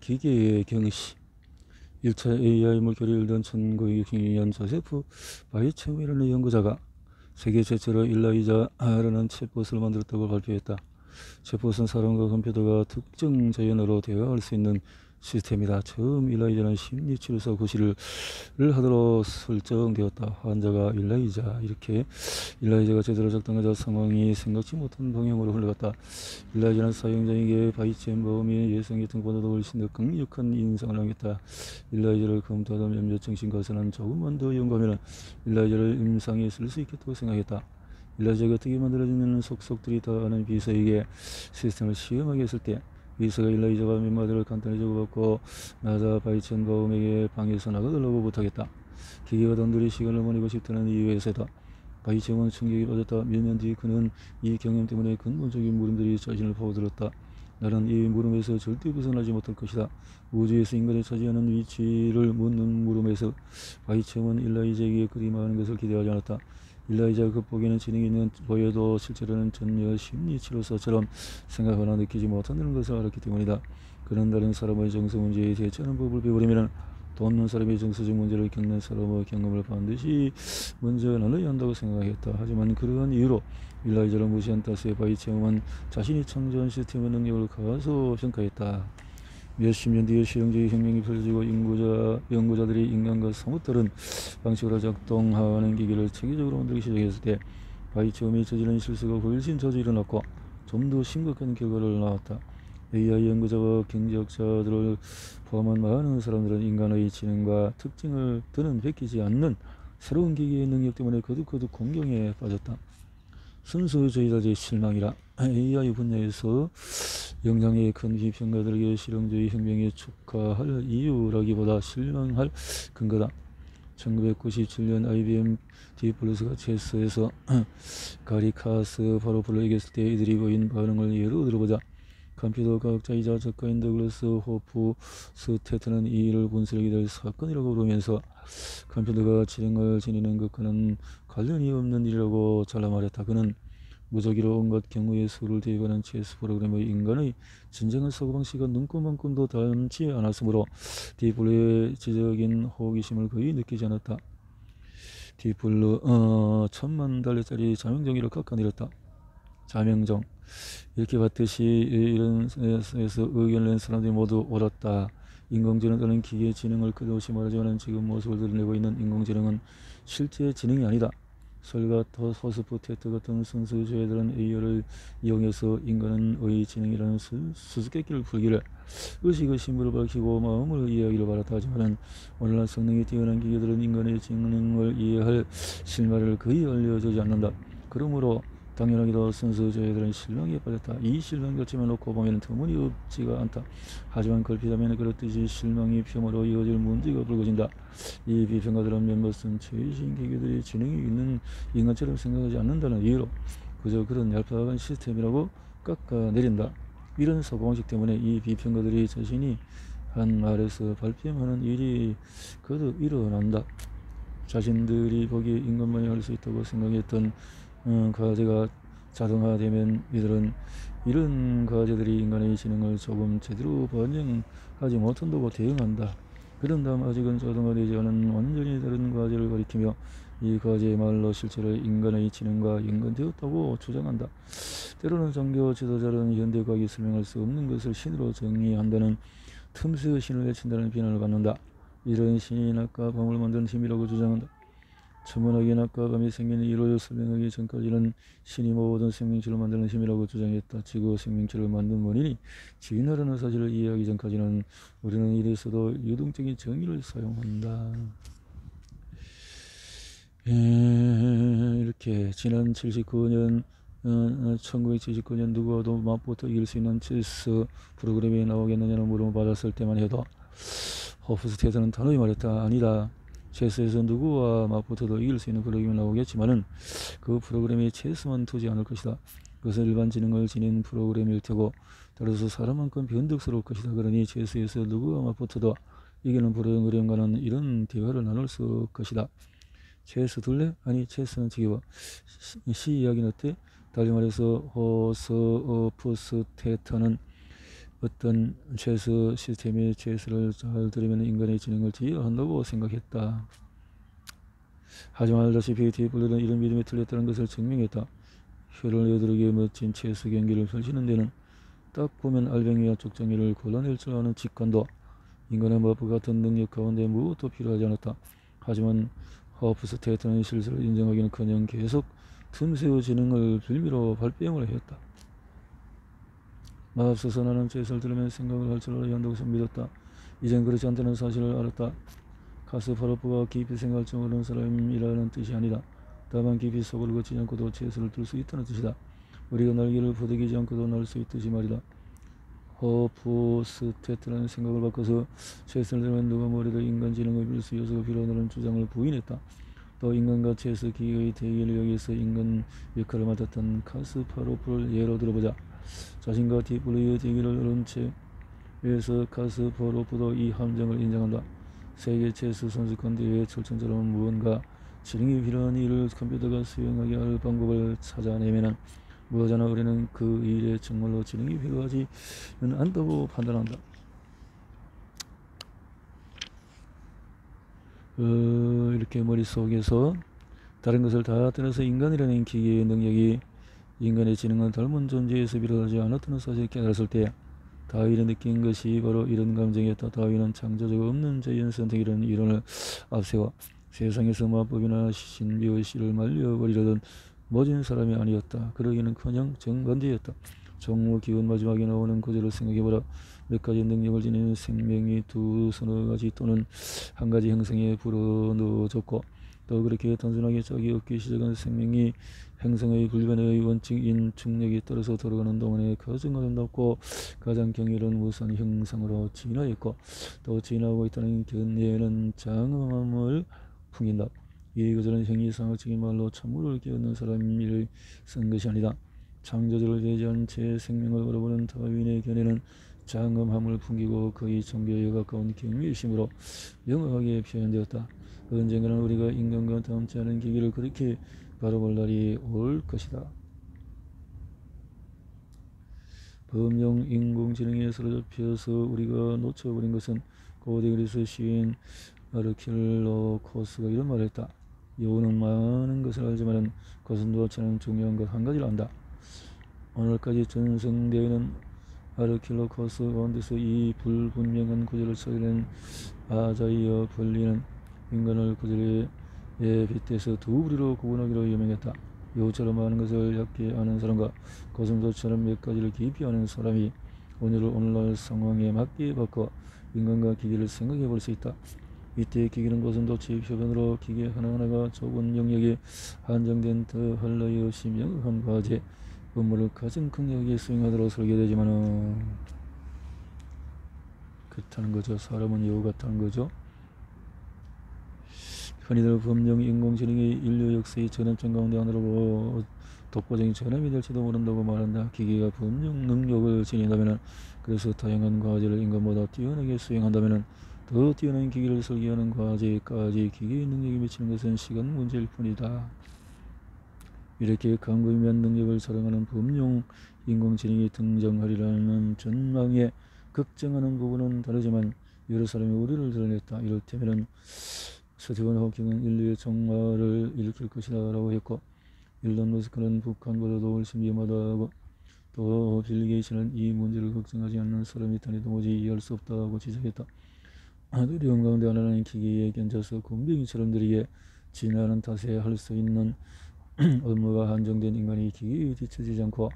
기계의 경시 1차 AI 물결이 일던 1962년 조세프 바이쳔이라는 연구자가 세계 최초로 일라이자라는 챗봇을 만들었다고 발표했다. 챗봇은 사람과 컴퓨터가 특정 자연어로 대화할 수 있는 시스템이다. 처음 일라이자는 심리치료사 고시를 하도록 설정되었다. 환자가 이렇게 일라이자가 제대로 작동하자 상황이 생각지 못한 방향으로 흘러갔다. 일라이자는 사용자에게 바이쳔범의 예상했던 것보다도 훨씬 더 강력한 인상을 남겼다. 일라이자를 검토하던 몇몇 정신과에서는 조금만 더 연구하면 일라이자를 임상에 쓸 수 있겠다고 생각했다. 일라이자가 어떻게 만들어지는 속속들이 다 아는 비서에게 시스템을 시험하게 했을 때 비서가 일라이자가 몇 마디를 간단히 적어받고 나자 바이쳔범에게 방에서 나가달라고 부탁했다. 기계가 단둘이 시간을 보내고 싶다는 이유에서다. 바이쳔은 충격에 빠졌다. 몇 년 뒤 그는 이 경험 때문에 근본적인 물음들이 자신을 파고들었다. 나는 이 물음에서 절대 벗어나지 못할 것이다. 우주에서 인간이 차지하는 위치를 묻는 물음에서 바이쳔은 일라이자에게 그리 많은 것을 기대하지 않았다. 일라이자가 겉보기에는 지능이 있는 보여도 실제로는 전혀 심리치료사처럼 생각하거나 느끼지 못한다는 것을 알았기 때문이다. 그는 다른 사람의 정서 문제에 대처하는 법을 배우려면 돈 없는 사람의 정서적 문제를 겪는 사람의 경험을 반드시 먼저 나눠야 한다고 생각했다. 하지만 그러한 이유로 일라이자를 무시한 탓에 바이쳔은 자신이 창조한 시스템의 능력을 과소평가했다. 몇십 년 뒤에 실용주의 혁명이 펼쳐지고 연구자들이 인간과 사뭇 다른 방식으로 작동하는 기기를 체계적으로 만들기 시작했을 때 바이쳔이 저지른 실수가 훨씬 자주 일어났고 좀 더 심각한 결과를 낳았다. AI 연구자와 경제학자들을 포함한 많은 사람들은 인간의 지능과 특징을 더는 베끼지 않는 새로운 기기의 능력 때문에 거듭 공경에 빠졌다. 순수주의자들의 실망이라. AI 분야에서 영장의 큰 비평가들에게 실용주의 혁명에 축하할 이유라기보다 실망할 근거다. 1997년 IBM 딥블루가 체스에서 가리 카스파로프를 이겼을 때 이들이 보인 반응을 예로 들어보자. 컴퓨터 과학자이자 작가인 더글라스 호프스테트는 이 일을 본슬하게 될 사건이라고 부르면서 컴퓨터가 지능을 지니는 것과는 관련이 없는 일이라고 잘라 말했다. 그는 무작위로 온갖 경우의 수를 대입하는 체스 프로그램의 인간의 진정한 사고방식과 눈꼽만큼도 닮지 않았으므로 딥블루의 지적인 호기심을 거의 느끼지 않았다. 딥블루 10,000,000달러짜리 자명종이를 깎아내렸다. 자명종 이렇게 봤듯이 이런 에서 의견을 낸 사람들이 모두 옳았다. 인공지능 또는 기계 지능을 끝없이 말하지만 지금 모습을 드러내고 있는 인공지능은 실제 지능이 아니다. 설과 호스프테트 같은 선수주의들은 AI를 이용해서 인간의 지능이라는 수수께끼를 풀기를 의식의 신부를 밝히고 마음을 이해하기를 바랐다. 하지만 오늘날 성능이 뛰어난 기계들은 인간의 지능을 이해할 실마리를 거의 알려주지 않는다. 그러므로 당연하게도 선수주의들은 실망에 빠졌다. 이 실망 결점을 놓고 보면 터무니없지가 않다. 하지만 걸핏하면 그렇듯이 실망이 폄으로 이어질 문제가 불거진다. 이 비평가들은 몇몇은 최신 기계들이 지능이 있는 인간처럼 생각하지 않는다는 이유로 그저 그런 얄팍한 시스템이라고 깎아내린다. 이런 사고방식 때문에 이 비평가들이 자신이 한 말에서 발뺌하는 일이 거듭 일어난다. 자신들이 보기에 인간만이 할 수 있다고 생각했던 과제가 자동화되면 이들은 이런 과제들이 인간의 지능을 조금 제대로 반영하지 못한다고 대응한다. 그런 다음 아직은 자동화되지 않은 완전히 다른 과제를 가리키며 이 과제야말로 실제로 인간의 지능과 연관되었다고 주장한다. 때로는 종교 지도자는 현대과학이 설명할 수 없는 것을 신으로 정의한다는 틈새의 신을 외친다는 비난을 받는다. 이런 신이 낮과 밤을 만든 힘이라고 주장한다. 천문학의 낮과 밤이 생기는 이론을 설명하기 전까지는 신이 모든 생명체를 만드는 힘이라고 주장했다. 지구 생명체를 만든 원인이 진화라는 사실을 이해하기 전까지는 우리는 이래서도 유동적인 정의를 사용한다. 이렇게 지난 79년 1979년 누구와도 맞붙어 이길 수 있는 체스 프로그램이 나오겠느냐는 물음을 받았을 때만 해도 호프스테트는 단호히 말했다. 아니다. 체스에서 누구와 맞붙어도 이길 수 있는 프로그램이 나오겠지만은 그 프로그램이 체스만 두지 않을 것이다. 그것은 일반 지능을 지닌 프로그램일 테고 따라서 사람만큼 변덕스러울 것이다. 그러니 체스에서 누구와 맞붙어도 이기는 프로그램과는 이런 대화를 나눌 수 없을 것이다. 체스 둘래? 아니 체스는 지겨워. 시 이야기는 어때? 달리 말해서 호스프스테터는 어떤 최소 시스템의 최소를 잘 들으면 인간의 지능을 제어한다고 생각했다. 하지만 알다시피 딥블루는 이런 믿음이 틀렸다는 것을 증명했다. 혀를 여드르게 멋진 최소 경기를 펼치는 데는 딱 보면 알맹이와 족장이를 골라낼 줄 아는 직관도 인간의 마법 같은 능력 가운데 무엇도 필요하지 않았다. 하지만 허프스테이트는 실수를 인정하기는커녕 계속 틈새의 지능을 빌미로 발뺌을 했다. 마법소서 나는 죄를 들으면 생각을 할 줄 알아야 한다고 믿었다. 이젠 그렇지 않다는 사실을 알았다. 카스파로프가 깊이 생각할 줄 모르는 사람이라는 뜻이 아니다. 다만 깊이 속을 거치지 않고도 죄를 들 수 있다는 뜻이다. 우리가 날개를 부대기지 않고도 날 수 있듯이 말이다. 허프스테트라는 생각을 바꿔서 죄를 들면 누가 뭐래도 인간 지능을 빌 수 있어서 필요하다는 주장을 부인했다. 또 인간과 최소 기계의 대결을 여기서 인간 역할을 맡았던 카스파로프를 예로 들어보자. 자신과 딥블루의 대결을 얻은 채에서 카스파로프도 이 함정을 인정한다. 세계 체스 선수권 대회의 출전자라면 무언가 지능이 필요한 일을 컴퓨터가 수행하게 할 방법을 찾아내면은 무엇하나 우리는 그 일에 정말로 지능이 필요하지는 않다고 판단한다. 이렇게 머릿속에서 다른 것을 다 떠나서 인간이라는 기계의 능력이 인간의 지능은 닮은 존재에서 비롯하지 않았다는 사실을 깨달았을 때 다윈이 느낀 것이 바로 이런 감정이었다. 다윈은 창조적 없는 자연 선택이라는 이론을 앞세워 세상에서 마법이나 신비의 씨를 말려버리려던 모진 사람이 아니었다. 그러기는커녕 정반대였다. 종무 기운 마지막에 나오는 구절을 생각해보라. 몇 가지 능력을 지닌 생명이 두 서너 가지 또는 한 가지 형성에 불어넣어졌고 또 그렇게 단순하게 짝이 없기 시작한 생명이 행성의 불변의 원칙인 중력에 따라서 돌아가는 동안에 가장 아름답고 가장 경이로운 무선 형상으로 진화했고 또 진화하고 있다는 견해는 장엄함을 풍긴다. 이 구절은 형이상학적인 말로 참물을 깨닫는 사람이 쓴 것이 아니다. 창조주를 제지한 채 생명을 바라보는 다윈의 견해는 장엄함을 풍기고 거의 종교에 가까운 경외심으로 명확하게 표현되었다. 언젠가는 우리가 인간과 닮지 않은 기기를 그렇게 바라볼 날이 올 것이다. 범용 인공지능에 사로잡혀서 우리가 놓쳐버린 것은 고대 그리스 시인 아르킬로코스가 이런 말을 했다. 여우는 많은 것을 알지만 고슴도치 않은 중요한 것 한 가지를 안다. 오늘까지 전승되어 있는 아르킬로코스 가운데서 이 불분명한 구절을 써낸 아자이어 벌리는 인간을 구절에 빗대서 두 부류로 구분하기로 유명했다. 여우처럼 많은 것을 얕게 아는 사람과 고슴도치처럼 몇 가지를 깊이 아는 사람이 오늘을 오늘날 상황에 맞게 바꿔 인간과 기계를 생각해 볼 수 있다. 이때 기계는 고슴도치 표본으로 기계 하나하나가 좁은 영역에 한정된 더할 나위 없이 명확한 과제 업무를 가장 강력하게 수행하도록 설계되지만은 그렇다는 거죠. 사람은 여우 같다는 거죠. 흔히들 범용 인공지능이 인류 역사의 전환점 가운데 하나로 독보적인 전환이 될지도 모른다고 말한다. 기계가 범용 능력을 지닌다면 그래서 다양한 과제를 인간보다 뛰어나게 수행한다면 더 뛰어난 기계를 설계하는 과제까지 기계의 능력이 미치는 것은 시간 문제일 뿐이다. 이렇게 강구이면 능력을 자랑하는 범용 인공지능이 등장하리라는 전망에 걱정하는 부분은 다르지만 여러 사람이 우려를 드러냈다. 이를테면 스티븐 호킹은 인류의 종말을 일으킬 것이다 라고 했고 일론 머스크는 북한보다도 훨씬 위험하다고 또 빌 게이츠는 이 문제를 걱정하지 않는 사람이 있다니 도무지 이해할 수 없다고 지적했다. 두려움 가운데 하나는 기계에 견져서 곰뱅이처럼 느리게 진화하는 탓에 할 수 있는 업무가 한정된 인간이 기계에 뒤처지지 않고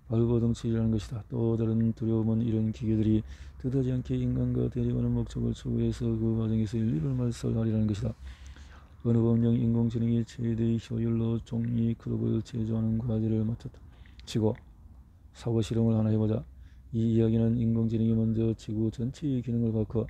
발버둥치 일하는 것이다. 또 다른 두려움은 이런 기계들이 뜻하지 않게 인간과 대립하는 목적을 추구해서 그 과정에서 인류를 말살하리라는 것이다. 어느 범용 인공지능이 최대의 효율로 종이 클럽을 제조하는 과제를 맡았다 치고 사고 실험을 하나 해보자. 이 이야기는 인공지능이 먼저 지구 전체의 기능을 바꿔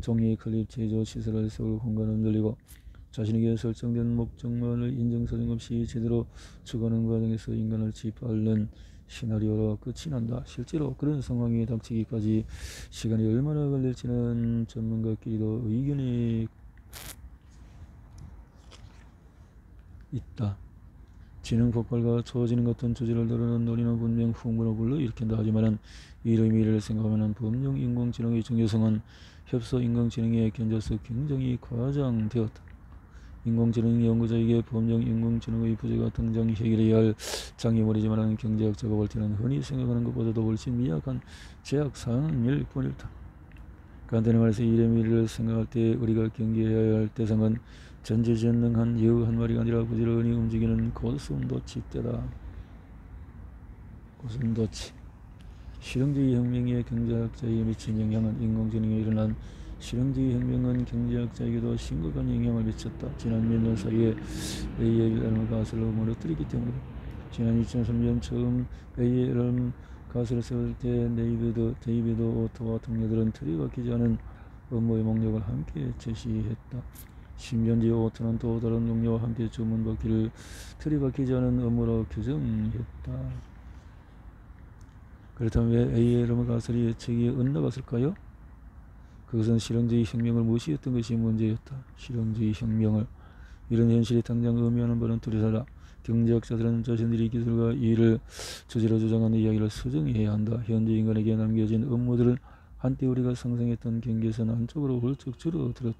종이 클립 제조 시설을 세울 공간을 늘리고 자신에게 설정된 목적만을 인정사정 없이 제대로 추구하는 과정에서 인간을 짓밟는 시나리오로 끝이 난다. 실제로 그런 상황이 닥치기까지 시간이 얼마나 걸릴지는 전문가끼리도 의견이 있다. 지능 폭발과 초지능 같은 주제를 다루는 논의는 분명 흥분을 불러일으킨다. 하지만 이의 미래를 생각하면 범용 인공지능의 중요성은 협소 인공지능에 견져서 굉장히 과장되었다. 인공지능 연구자에게 범용 인공지능의 부재가 당장 해결해야 할 장애물이지만 경제학자가 볼 때는 흔히 생각하는 것보다도 훨씬 미약한 제약사항일 뿐이다. 간단히 말해서 이의 미래를 생각할 때 우리가 경계해야 할 대상은 전지전능한 여우 한 마리가 아니라 부지런히 움직이는 고슴도치 떼다. 고슴도치. 실용주의 혁명의 경제학자에게 미친 영향은 인공지능에 일어난 실용주의 혁명은 경제학자에게도 심각한 영향을 미쳤다. 지난 몇 년 사이에 AI라는 가설을 무너뜨리기 때문이다. 지난 2003년 처음 AI라는 가설을 세울 때 데이비드 오토와 동료들은 틀에박히지 않은 업무의 목록을 함께 제시했다. 10년 뒤 오토는 또 다른 동료와 함께 주문받기를 틀에박히지 않은 업무로 규정했다. 그렇다면 왜 AI라는 가설이 예측이 엇나갔을까요? 그것은 실용주의 혁명을 무시했던 것이 문제였다. 실용주의 혁명을. 이런 현실이 당장 의미하는 바는 뚜렷하다. 경제학자들은 자신들이 기술과 이의를 주제로 주장하는 이야기를 수정해야 한다. 현재 인간에게 남겨진 업무들은 한때 우리가 상상했던 경계선 안쪽으로 훌쩍 줄어들었다.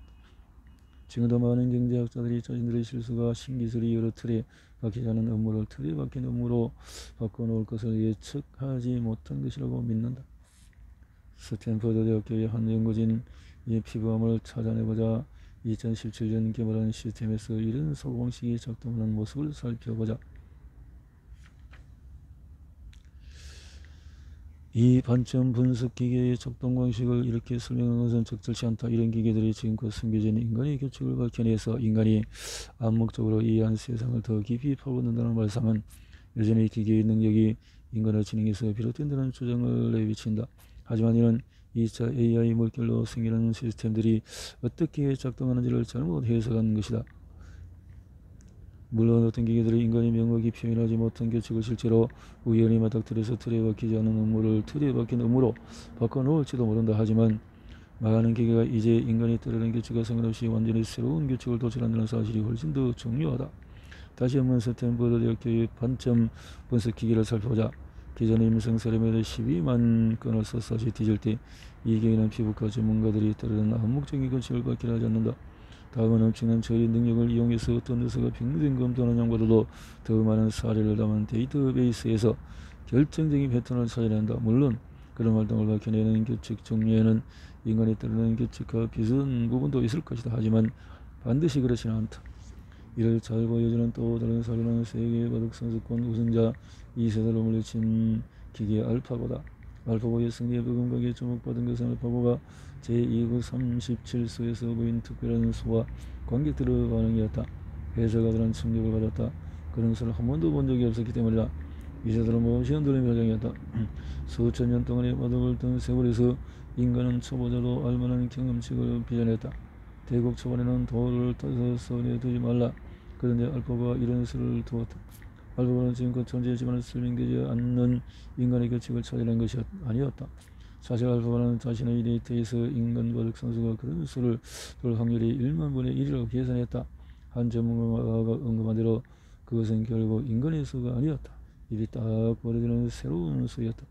지금도 많은 경제학자들이 자신들의 실수가 신기술이 여러 틀에 박히지 않은 업무를 틀에 박힌 업무로 바꿔놓을 것을 예측하지 못한 것이라고 믿는다. 스탠퍼드 대학교의 한 연구진이 피부암을 찾아내보자 2017년 개발한 시스템에서 이런 소공식이 작동하는 모습을 살펴보자. 이 반점 분석 기계의 작동 방식을 이렇게 설명하는 것은 적절치 않다. 이런 기계들이 지금껏 숨겨진 인간의 규칙을 밝혀내서 인간이 암묵적으로 이해한 세상을 더 깊이 파고든다는 말씀은 여전히 기계의 능력이 인간의 지능에서 비롯된다는 주장을 내비친다. 하지만 이는 2차 AI 물결로 생기는 시스템들이 어떻게 작동하는지를 잘못 해석한 것이다. 물론 어떤 기계들이 인간이 명확히 표현하지 못한 규칙을 실제로 우연히 맞닥뜨려서 틀에 박히지 않은 업무를 틀에 박힌 업무로 바꿔놓을지도 모른다. 하지만 많은 기계가 이제 인간이 따르는 규칙과 상관없이 완전히 새로운 규칙을 도출한다는 사실이 훨씬 더 중요하다. 다시 한번 스탠퍼드 대학교의 반점 분석 기계를 살펴보자. 기존 임상 세럼에도 12만 건을 샅샅이 뒤질 때 이 기계는 피부과 전문가들이 따르는 암묵적인 규칙을 밝히려 하지 않는다. 다음은 엄청난 처리 능력을 이용해서 어떤 의사가 평생 검토하는 양보다도 더 많은 사례를 담은 데이터베이스에서 결정적인 패턴을 찾아낸다. 물론 그런 활동을 밝혀내는 규칙 종류에는 인간이 따르는 규칙과 비슷한 부분도 있을 것이다. 하지만 반드시 그렇지는 않다. 이를 잘 보여주는 또 다른 사례는 세계 바둑 선수권 우승자 2세대로 물리친 기계 알파고다. 알파고의 승리에 버금가게 주목받은 것은 알파고가 제2구 37수에서 보인 특별한 수와 관객들의 반응이었다. 해설가들은 충격을 받았다. 그런 수를 한 번도 본 적이 없었기 때문이다. 이세들은 무엇이 흔들린 표정이었다. 수천 년 동안의 바둑을 둔 세월에서 인간은 초보자도 알만한 경험칙을 빚어냈다. 대국 초반에는 돌을 따서 손에 두지 말라. 그런데 알파고가 이런 수를 두었다. 알파고는 지금껏 존재했지만 설명되지 않는 인간의 규칙을 찾아낸 것이 아니었다. 사실 알파고는 자신의 데이터에서 인간 바둑 선수가 그런 수를 둘 확률이 1만 분의 1이라고 계산했다. 한 전문가가 언급한 대로 그것은 결국 인간의 수가 아니었다. 입이 딱 벌어지는 새로운 수였다.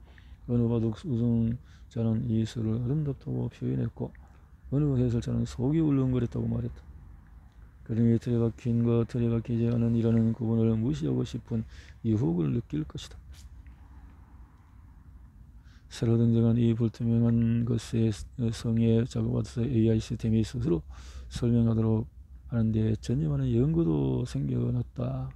어느 바둑 우승자는 이 수를 아름답다고 표현했고 어느 해설자는 속이 울렁거렸다고 말했다. 그러니 틀에 박힌과 틀에 박히지 않은 이라는 구분을 무시하고 싶은 유혹을 느낄 것이다. 새로 등장한 이 불투명한 것의 성에 작업받아서 AI 시스템이 스스로 설명하도록 하는데 전념하는 연구도 생겨났다.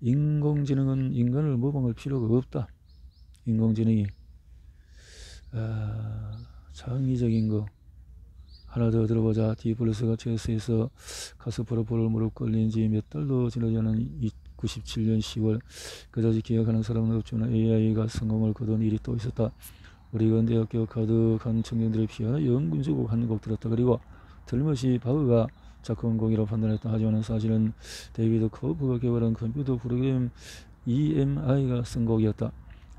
인공지능은 인간을 모방할 필요가 없다. 인공지능이 창의적인 거 하나 더 들어보자. 디플러스가 체스에서 카스파로프를 무릎 꿇린 지 몇 달도 지나지 않은 97년 10월 그다지 기억하는 사람은 없지만 AI가 성공을 거둔 일이 또 있었다. 오리건 대학교 가득한 청년들의 피아노 연금주곡 한 곡 들었다. 그리고 틀림없이 바흐가 작곡공이라고 판단했다. 하지만 사실은 데이비드 커프가 개발한 컴퓨터 프로그램 EMI가 쓴 곡이었다.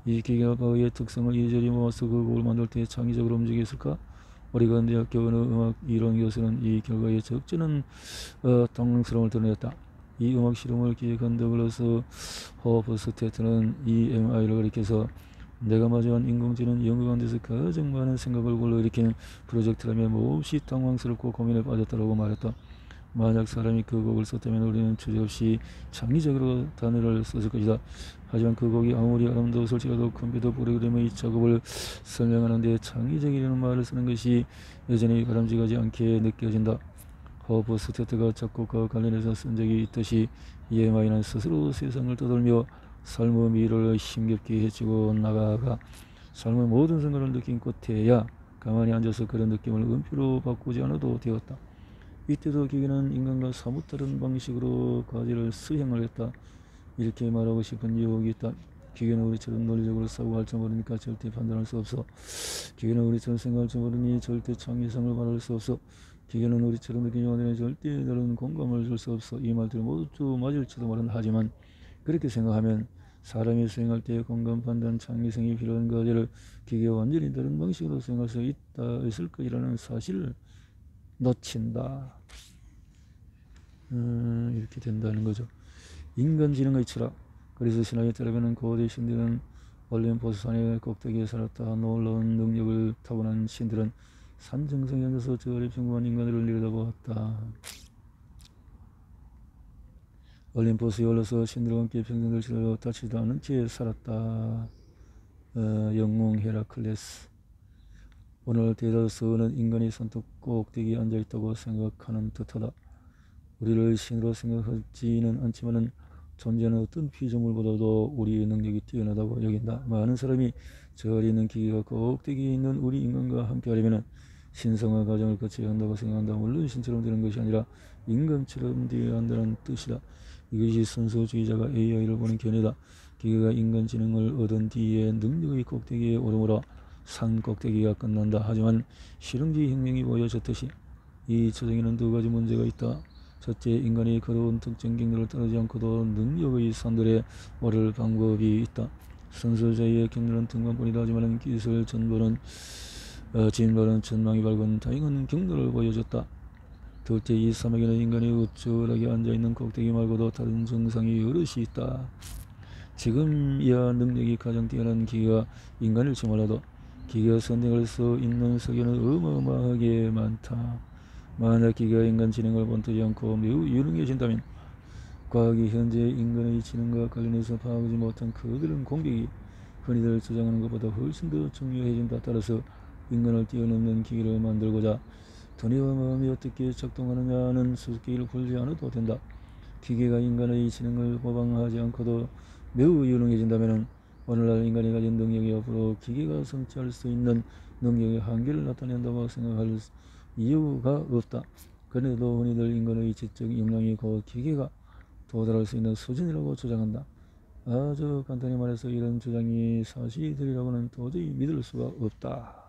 이 기계가 바흐의 특성을 이리저리 모아서 그 곡을 만들 때 창의적으로 움직였을까? 오리건 대학교 어느 음악 이론 교수는 이 결과에 적잖은 당황스러움을 드러냈다. 이 음악 실험을 기획한 더글러스 허버스테트는 EMI를 가리켜서 내가 마주한 인공지능 연구 가운데서 가장 많은 생각을 불러일으키는 프로젝트라며 몹시 당황스럽고 고민에 빠졌다고 말했다. 만약 사람이 그 곡을 썼다면 우리는 주저없이 창의적으로 단어를 썼을 것이다. 하지만 그 곡이 아무리 아름다웠을지라도 컴퓨터 프로그램의 작업을 설명하는데 창의적이라는 말을 쓰는 것이 여전히 바람직하지 않게 느껴진다. 허버스테트가 작곡과 관련해서 쓴 적이 있듯이 EMI는 스스로 세상을 떠돌며 삶의 미를 힘겹게 헤치고 나가가 삶의 모든 순간을 느낀 끝에야 가만히 앉아서 그런 느낌을 음표로 바꾸지 않아도 되었다. 이때도 기계는 인간과 사뭇 다른 방식으로 과제를 수행을 했다. 이렇게 말하고 싶은 유혹이 있다. 기계는 우리처럼 논리적으로 사고할 줄 모르니까 절대 판단할 수 없어. 기계는 우리처럼 생각할 줄 모르니 절대 창의성을 발휘할 수 없어. 기계는 우리처럼 느끼지 못하니 절대 다른 공감을 줄 수 없어. 이 말들이 모두 맞을지도 모른다. 하지만 그렇게 생각하면 사람이 수행할 때 공감, 판단, 창의성이 필요한 과제를 기계와 완전히 다른 방식으로 수행할 수 있을 것이라는 사실을 놓친다. 이렇게 된다는 거죠. 인간지능의 철학. 그래서 신화에 따르면 고대 신들은 올림포스 산의 꼭대기에 살았다. 놀라운 능력을 타고난 신들은 산 정상에 앉아서 저 아래 평범한 인간들을 내려다보았다. 올림포스에 올라서 신들과 함께 평생을 치러 다치지도 않은 채 살았다. 영웅 헤라클레스. 오늘 대다수는 인간이 선뜻 꼭대기에 앉아있다고 생각하는 듯하다. 우리를 신으로 생각하지는 않지만은 존재하는 어떤 피조물보다도 우리의 능력이 뛰어나다고 여긴다. 많은 사람이 저 아래 있는 기계가 꼭대기에 있는 우리 인간과 함께 하려면 신성화 과정을 거쳐야 한다고 생각한다. 물론 신처럼 되는 것이 아니라 인간처럼 되어야 한다는 뜻이다. 이것이 선서주의자가 AI를 보는 견해다. 기계가 인간지능을 얻은 뒤에 능력의 꼭대기에 오르므로 산 꼭대기가 끝난다. 하지만 실험지 혁명이 보여졌듯이 이 처정에는 두 가지 문제가 있다. 첫째, 인간이 걸어온 특정 경로를 따르지 않고도 능력의 산들에 오를 방법이 있다. 선서자의 경로는 등반뿐이다. 하지만 기술 진보는 전망이 밝은 다양한 경로를 보여줬다. 둘째, 이 사막에는 인간이 우쭐하게 앉아있는 꼭대기 말고도 다른 정상이 여럿이 있다. 지금이야 능력이 가장 뛰어난 기계가 인간일지 몰라도 기계가 선택할 수 있는 세계는 어마어마하게 많다. 만약 기계가 인간 지능을 본뜨지 않고 매우 유능해진다면 과학이 현재 인간의 지능과 관련해서 파악하지 못한 그들은 공백이 흔히들 주장하는 것보다 훨씬 더 중요해진다. 따라서 인간을 뛰어넘는 기계를 만들고자 두뇌와 마음이 어떻게 작동하느냐는 수수께끼를 풀지 않아도 된다. 기계가 인간의 지능을 모방하지 않고도 매우 유능해진다면 오늘날 인간이 가진 능력이 앞으로 기계가 성취할 수 있는 능력의 한계를 나타낸다고 생각할 이유가 없다. 그래도 흔히들 인간의 지적 역량이 곧 기계가 도달할 수 있는 수준이라고 주장한다. 아주 간단히 말해서 이런 주장이 사실이라고는 도저히 믿을 수가 없다.